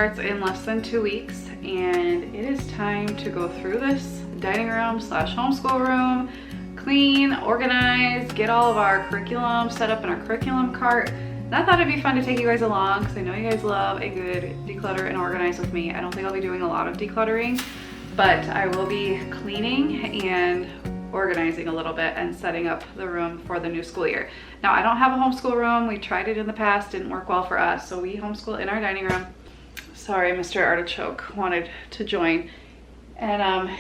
starts in less than 2 weeks, and it is time to go through this dining room slash homeschool room, clean, organize, get all of our curriculum set up in our curriculum cart. And I thought it'd be fun to take you guys along because I know you guys love a good declutter and organize with me. I don't think I'll be doing a lot of decluttering, but I will be cleaning and organizing a little bit and setting up the room for the new school year. Now, I don't have a homeschool room. We tried it in the past, didn't work well for us, so we homeschool in our dining room. Sorry, Mr. Artichoke wanted to join. And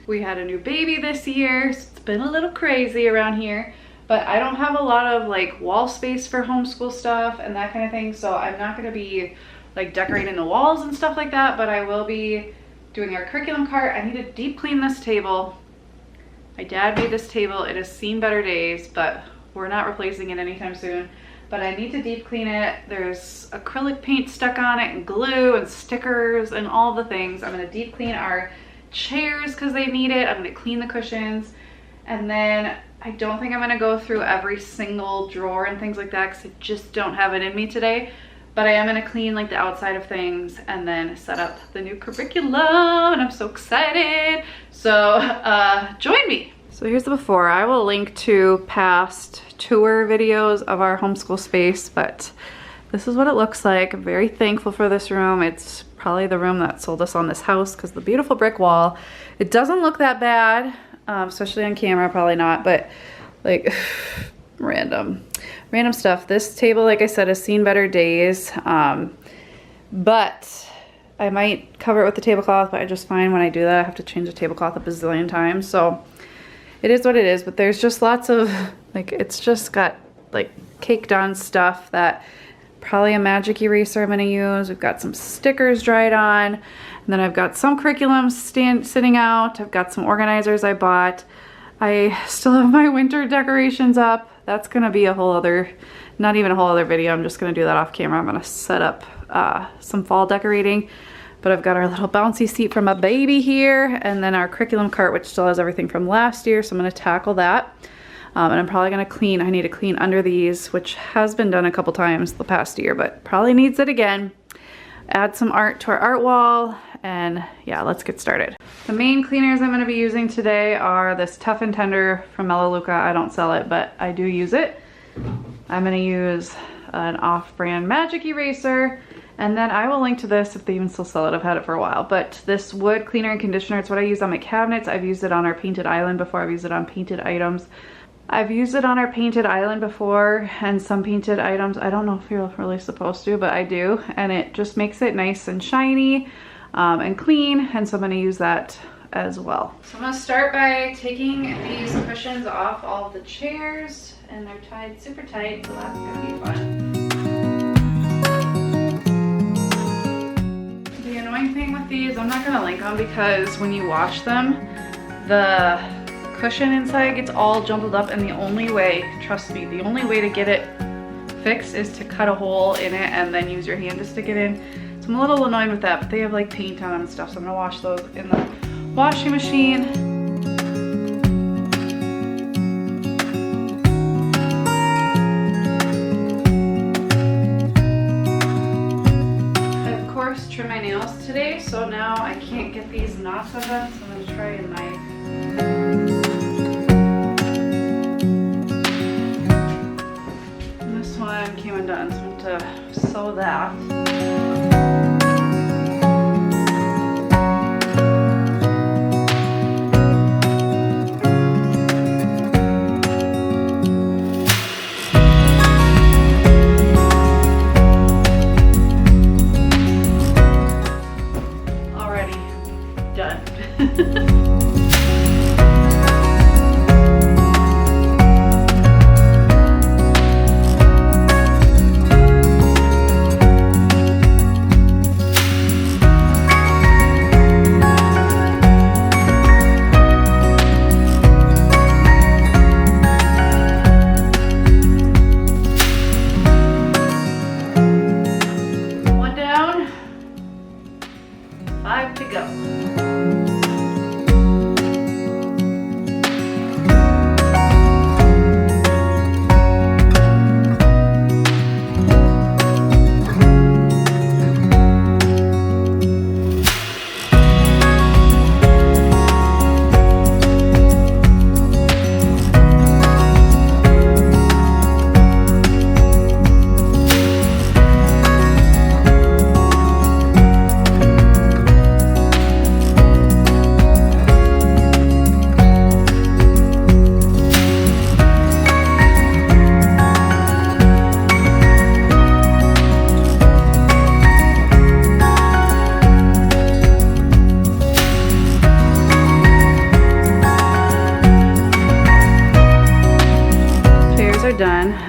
we had a new baby this year, so it's been a little crazy around here, but I don't have a lot of like wall space for homeschool stuff and that kind of thing, so I'm not going to be like decorating the walls and stuff like that, but I will be doing our curriculum cart. I need to deep clean this table. My dad made this table. It has seen better days, but we're not replacing it anytime soon. But I need to deep clean it. There's acrylic paint stuck on it and glue and stickers and all the things. I'm gonna deep clean our chairs because they need it. I'm gonna clean the cushions. And then I don't think I'm gonna go through every single drawer and things like that because I just don't have it in me today. But I am gonna clean like the outside of things and then set up the new curriculum, and I'm so excited. So join me. So here's the before. I will link to past tour videos of our homeschool space, but this is what it looks like. I'm very thankful for this room. It's probably the room that sold us on this house because the beautiful brick wall. It doesn't look that bad, especially on camera, probably not, but like random stuff. This table, like I said, has seen better days, but I might cover it with the tablecloth, but I just find when I do that I have to change the tablecloth a bazillion times, so it is what it is. But there's just lots of like, it's just got like caked on stuff that probably a magic eraser I'm going to use. We've got some stickers dried on, and then I've got some curriculum sitting out. I've got some organizers I bought. I still have my winter decorations up. That's gonna be a whole other, not even a whole other video. I'm just gonna do that off camera. I'm gonna set up some fall decorating. But I've got our little bouncy seat for my baby here, and then our curriculum cart, which still has everything from last year. So I'm gonna tackle that. And I'm probably gonna clean, I need to clean under these, which has been done a couple times the past year, but probably needs it again. Add some art to our art wall, and yeah, let's get started. The main cleaners I'm going to be using today are this Tough and Tender from Melaleuca. I don't sell it, but I do use it. I'm going to use an off-brand magic eraser, and then I will link to this if they even still sell it. I've had it for a while, but this wood cleaner and conditioner, it's what I use on my cabinets. I've used it on our painted island before. I've used it on painted items. I've used it on our painted island before, and some painted items, I don't know if you're really supposed to, but I do, and it just makes it nice and shiny and clean, and so I'm going to use that as well. So I'm going to start by taking these cushions off all of the chairs, and they're tied super tight, so that's going to be fun. The annoying thing with these, I'm not going to link them because when you wash them, the cushion inside gets all jumbled up, and the only way, trust me, the only way to get it fixed is to cut a hole in it and then use your hand to stick it in. So I'm a little annoyed with that, but they have like paint on them and stuff, so I'm gonna wash those in the washing machine. I of course trimmed my nails today, so now I can't get these knots undone, so I'm gonna try a knife. This one came undone, so I'm going to sew that. Already done. Go.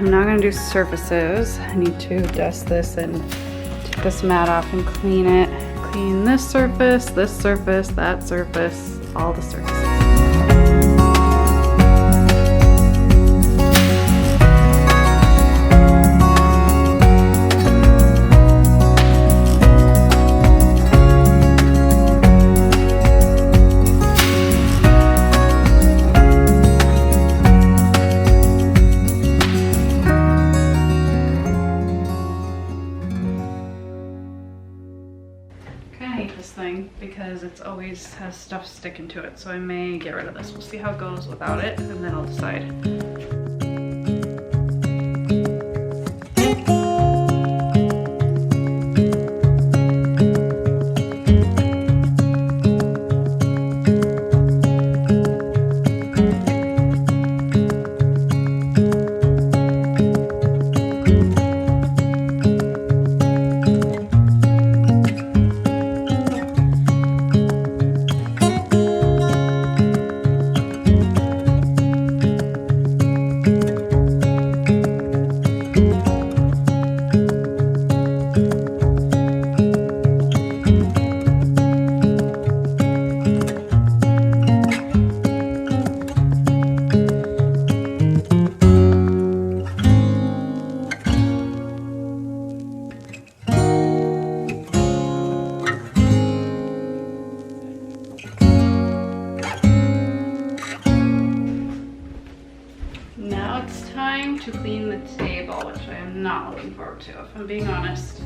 I'm now gonna do surfaces. I need to dust this and take this mat off and clean it. Clean this surface, that surface, all the surfaces. Because it's always has stuff sticking to it, so I may get rid of this. We'll see how it goes without it, and then I'll decide. Now it's time to clean the table, which I am not looking forward to, if I'm being honest.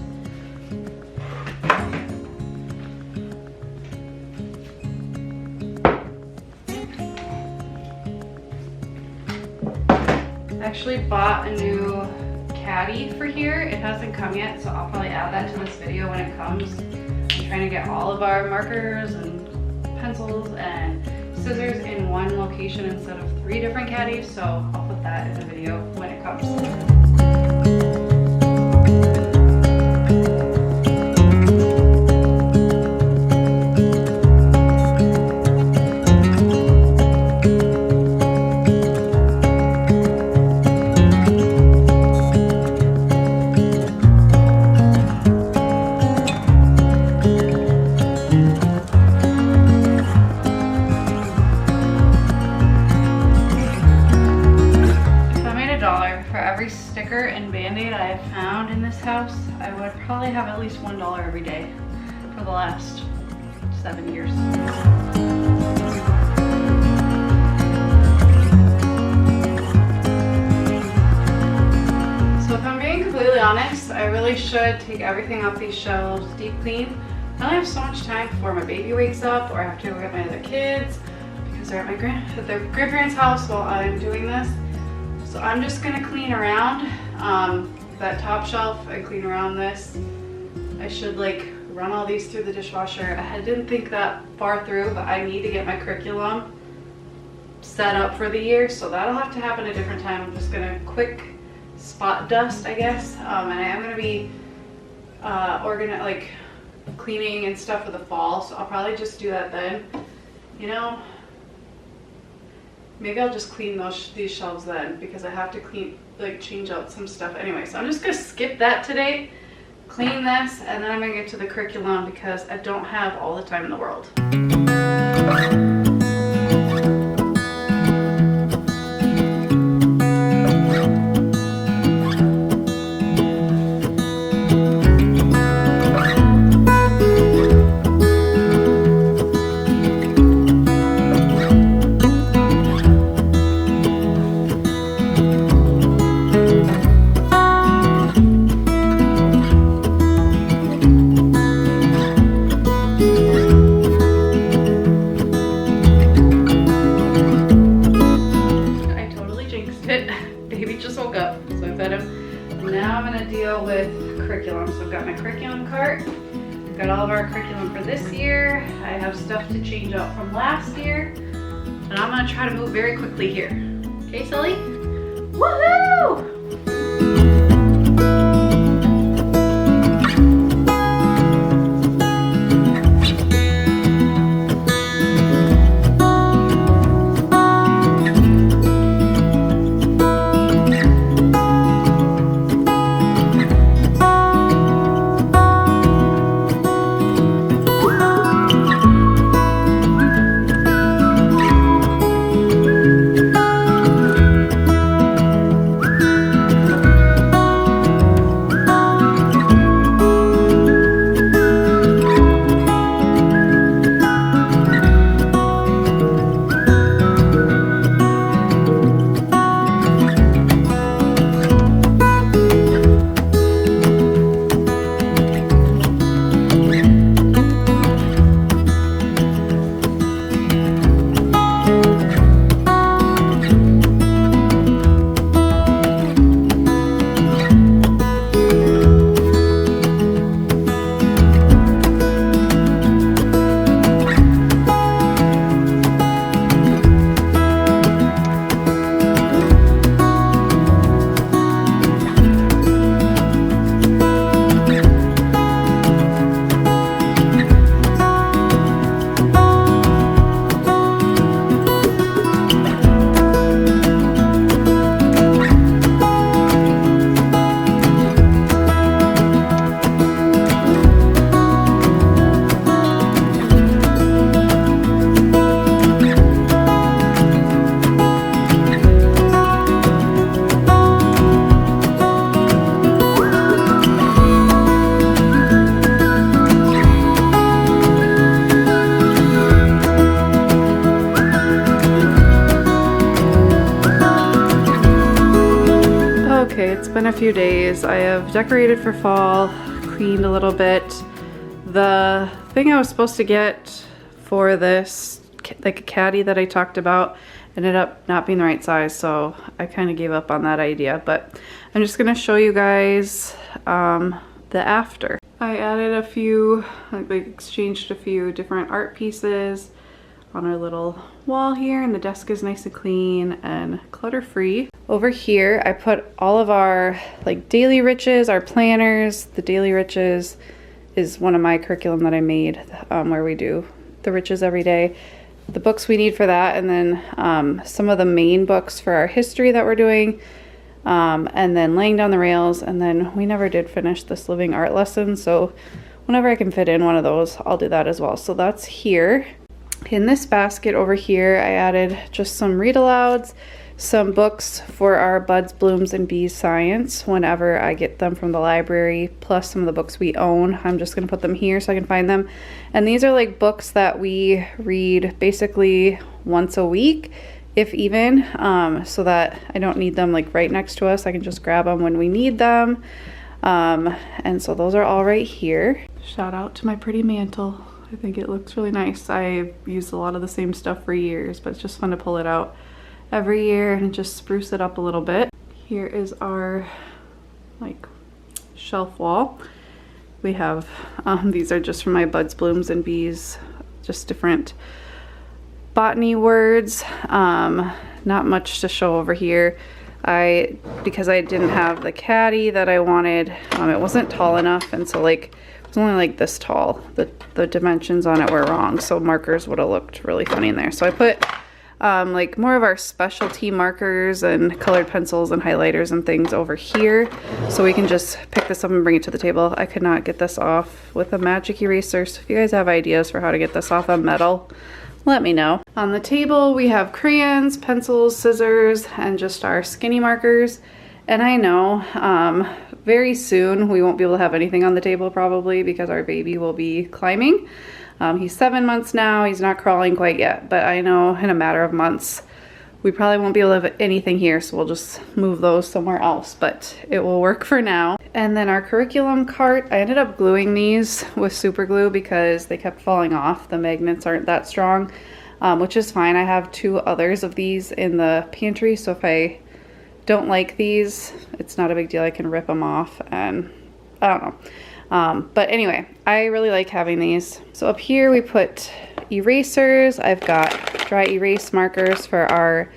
I actually bought a new caddy for here. It hasn't come yet, so I'll probably add that to this video when it comes. I'm trying to get all of our markers and pencils and scissors in one location instead of 3 different caddies, so I'll put that in the video when it comes. Sticker and band-aid I have found in this house, I would probably have at least $1 every day for the last 7 years. So if I'm being completely honest, I really should take everything off these shelves, deep clean. I only have so much time before my baby wakes up or I have to go get my other kids because they're at their grandparents' house while I'm doing this. So I'm just gonna clean around that top shelf and clean around this. I should like run all these through the dishwasher. I didn't think that far through, but I need to get my curriculum set up for the year, so that'll have to happen a different time. I'm just gonna quick spot dust, I guess, and I am gonna be like cleaning and stuff for the fall, so I'll probably just do that then. You know, maybe I'll just clean these shelves then because I have to change out some stuff anyway. So I'm just gonna skip that today, clean this, and then I'm gonna get to the curriculum because I don't have all the time in the world. With curriculum. So I've got my curriculum cart, I've got all of our curriculum for this year, I have stuff to change out from last year, and I'm gonna try to move very quickly here. Okay, Sully? Woohoo! been a few days. I have decorated for fall, cleaned a little bit. The thing I was supposed to get for this, like a caddy that I talked about, ended up not being the right size, so I kind of gave up on that idea. But I'm just gonna show you guys the after. I added a few, like exchanged a few different art pieces on our little wall here, and the desk is nice and clean and clutter-free. Over here, I put all of our like daily riches, our planners. The daily riches is one of my curriculum that I made where we do the riches every day. The books we need for that, and then some of the main books for our history that we're doing, and then laying down the rails. And then we never did finish this living art lesson, so whenever I can fit in one of those, I'll do that as well. So that's here. In this basket over here, I added just some read alouds, some books for our buds, blooms, and bees science whenever I get them from the library, plus some of the books we own. I'm just gonna put them here so I can find them. And these are like books that we read basically once a week, if even, so that I don't need them like right next to us. I can just grab them when we need them. And so those are all right here. Shout out to my pretty mantle. I think it looks really nice. I've used a lot of the same stuff for years, but it's just fun to pull it out every year and just spruce it up a little bit. Here is our like shelf wall. We have, these are just from my buds, blooms, and bees, just different botany words. Not much to show over here. Because I didn't have the caddy that I wanted, it wasn't tall enough, and so like it was only like this tall. The dimensions on it were wrong, so markers would have looked really funny in there. So I put like more of our specialty markers and colored pencils and highlighters and things over here, so we can just pick this up and bring it to the table. I could not get this off with a magic eraser, so if you guys have ideas for how to get this off of metal, let me know. On the table we have crayons, pencils, scissors, and just our skinny markers. And I know very soon we won't be able to have anything on the table probably, because our baby will be climbing. He's 7 months now, he's not crawling quite yet, but I know in a matter of months we probably won't be able to have anything here, so we'll just move those somewhere else, but it will work for now. And then our curriculum cart, I ended up gluing these with super glue because they kept falling off. The magnets aren't that strong, which is fine. I have 2 others of these in the pantry, so if I don't like these, it's not a big deal. I can rip them off, and I don't know. But anyway, I really like having these. So up here we put erasers. I've got dry erase markers for our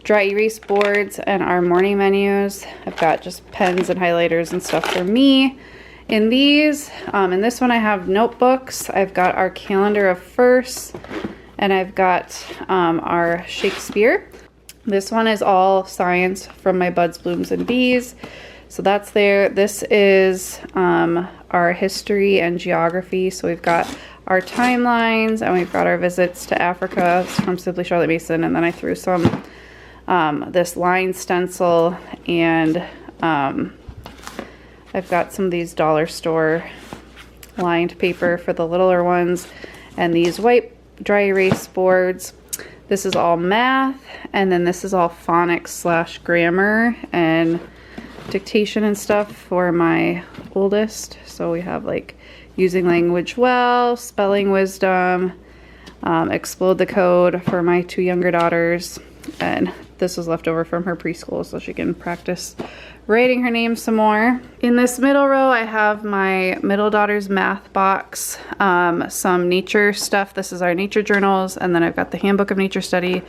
dry erase boards and our morning menus. I've got just pens and highlighters and stuff for me. In these, in this one I have notebooks. I've got our calendar of firsts, and I've got our Shakespeare. This one is all science from my buds, blooms, and bees. So that's there. This is our history and geography. So we've got our timelines, and we've got our visits to Africa. It's from Simply Charlotte Mason. And then I threw some this line stencil, and I've got some of these dollar store lined paper for the littler ones, and these white dry erase boards. This is all math, and then this is all phonics / grammar and dictation and stuff for my oldest. So we have like using language well, spelling wisdom, explode the code for my 2 younger daughters, and this was left over from her preschool so she can practice writing her name some more. In this middle row I have my middle daughter's math box, some nature stuff. This is our nature journals, and then I've got the handbook of nature study.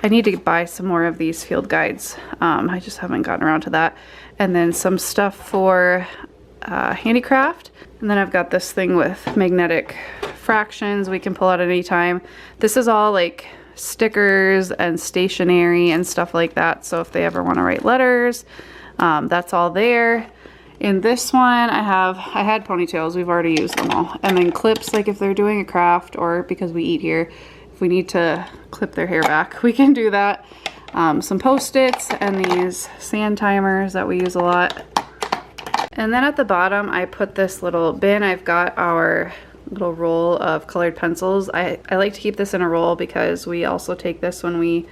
I need to buy some more of these field guides. I just haven't gotten around to that. And then some stuff for handicraft. And then I've got this thing with magnetic fractions we can pull out at any time. This is all like stickers and stationery and stuff like that. So if they ever want to write letters, that's all there. In this one, I had ponytails. We've already used them all. And then clips, like if they're doing a craft, or because we eat here, if we need to clip their hair back, we can do that. Some Post-its and these sand timers that we use a lot. And then at the bottom, I put this little bin. I've got our little roll of colored pencils. I like to keep this in a roll because we also take this when we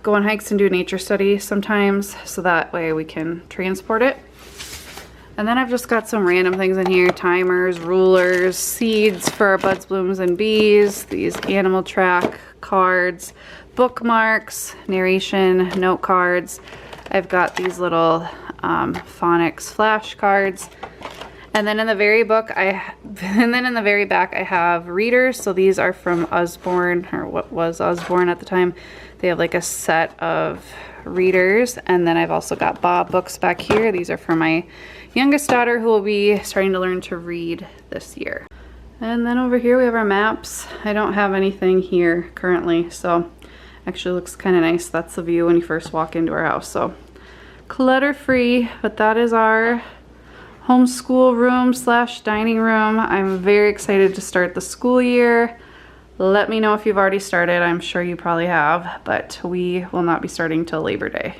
go on hikes and do nature study sometimes, so that way we can transport it. And then I've just got some random things in here: timers, rulers, seeds for our buds, blooms, and bees, these animal track cards, bookmarks, narration, note cards. I've got these little phonics flashcards. And then in the very back I have readers. So these are from Usborne, or what was Usborne at the time. They have like a set of readers. And then I've also got Bob books back here. These are for my youngest daughter, who will be starting to learn to read this year. And then over here we have our maps. I don't have anything here currently, so actually looks kind of nice. That's the view when you first walk into our house. So clutter free, but that is our homeschool room / dining room. I'm very excited to start the school year. Let me know if you've already started. I'm sure you probably have, but we will not be starting till Labor Day.